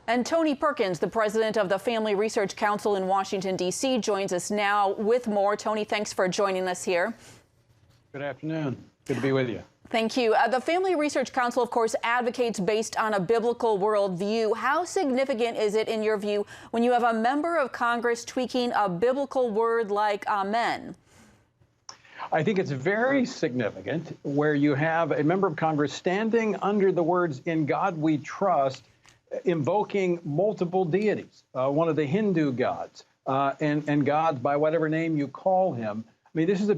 And Tony Perkins, the president of the Family Research Council in Washington, D.C., joins us now with more. Tony, thanks for joining us here. Good afternoon. Good to be with you. Thank you. The Family Research Council, of course, advocates based on a biblical worldview. How significant is it, in your view, when you have a member of Congress tweaking a biblical word like amen? I think it's very significant where you have a member of Congress standing under the words, "In God we trust," invoking multiple deities, one of the Hindu gods, and gods by whatever name you call him. I mean, this is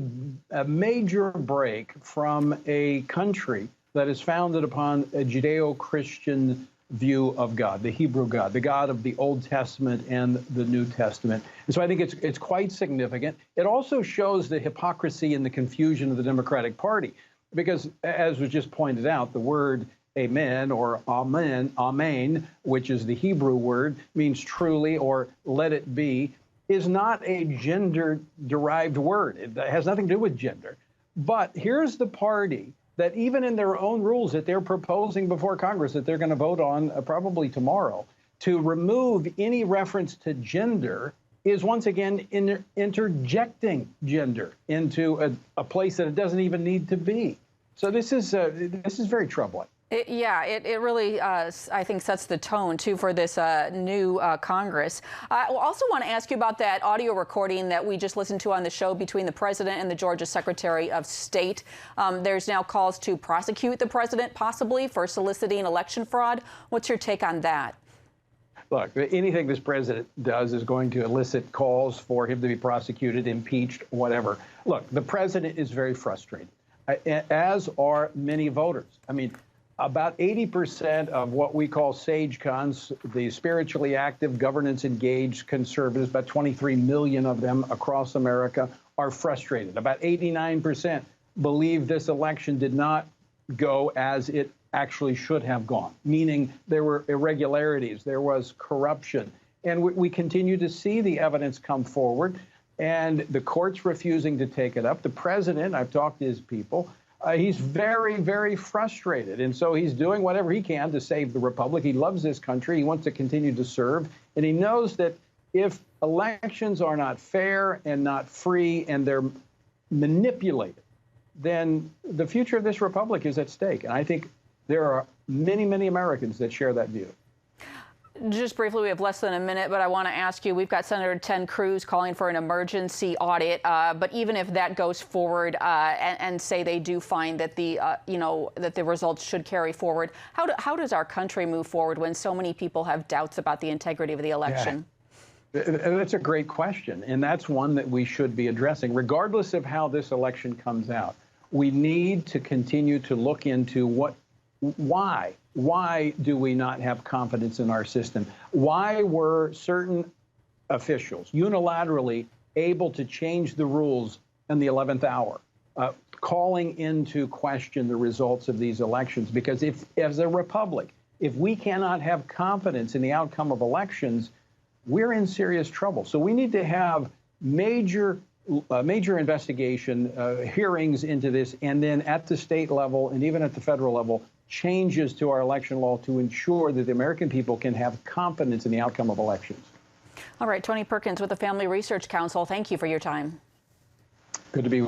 a major break from a country that is founded upon a Judeo-Christian view of God, the Hebrew God, the God of the Old Testament and the New Testament. And so I think it's quite significant. It also shows the hypocrisy and the confusion of the Democratic Party, because as was just pointed out, the word amen or amen, which is the Hebrew word, means truly or let it be, is not a gender-derived word. It has nothing to do with gender. But here's the party that even in their own rules that they're proposing before Congress that they're going to vote on probably tomorrow, to remove any reference to gender is once again interjecting gender into a place that it doesn't even need to be. So this is very troubling. It really, I think, sets the tone, too, for this new Congress. I also want to ask you about that audio recording that we just listened to on the show between the president and the Georgia Secretary of State. There's now calls to prosecute the president, possibly, for soliciting election fraud. What's your take on that? Look, anything this president does is going to elicit calls for him to be prosecuted, impeached, whatever. Look, the president is very frustrated, as are many voters. I mean, about 80% of what we call sage-cons, the spiritually active, governance-engaged conservatives, about 23 million of them across America, are frustrated. About 89% believe this election did not go as it actually should have gone, meaning there were irregularities, there was corruption. And we continue to see the evidence come forward, and the court's refusing to take it up. The president, I've talked to his people, he's very, very frustrated. And so he's doing whatever he can to save the republic. He loves this country. He wants to continue to serve. And he knows that if elections are not fair and not free and they're manipulated, then the future of this republic is at stake. And I think there are many, many Americans that share that view. Just briefly, we have less than a minute, but I want to ask you, we've got Senator Ted Cruz calling for an emergency audit. But even if that goes forward and say they do find that that the results should carry forward, how does our country move forward when so many people have doubts about the integrity of the election? Yeah. That's a great question, and that's one that we should be addressing. Regardless of how this election comes out, we need to continue to look into why do we not have confidence in our system? Why were certain officials unilaterally able to change the rules in the 11th hour, calling into question the results of these elections? Because if, as a republic, if we cannot have confidence in the outcome of elections, we're in serious trouble. So we need to have major investigation, hearings into this, and then at the state level and even at the federal level, changes to our election law to ensure that the American people can have confidence in the outcome of elections. All right, Tony Perkins with the Family Research Council, thank you for your time. Good to be with you.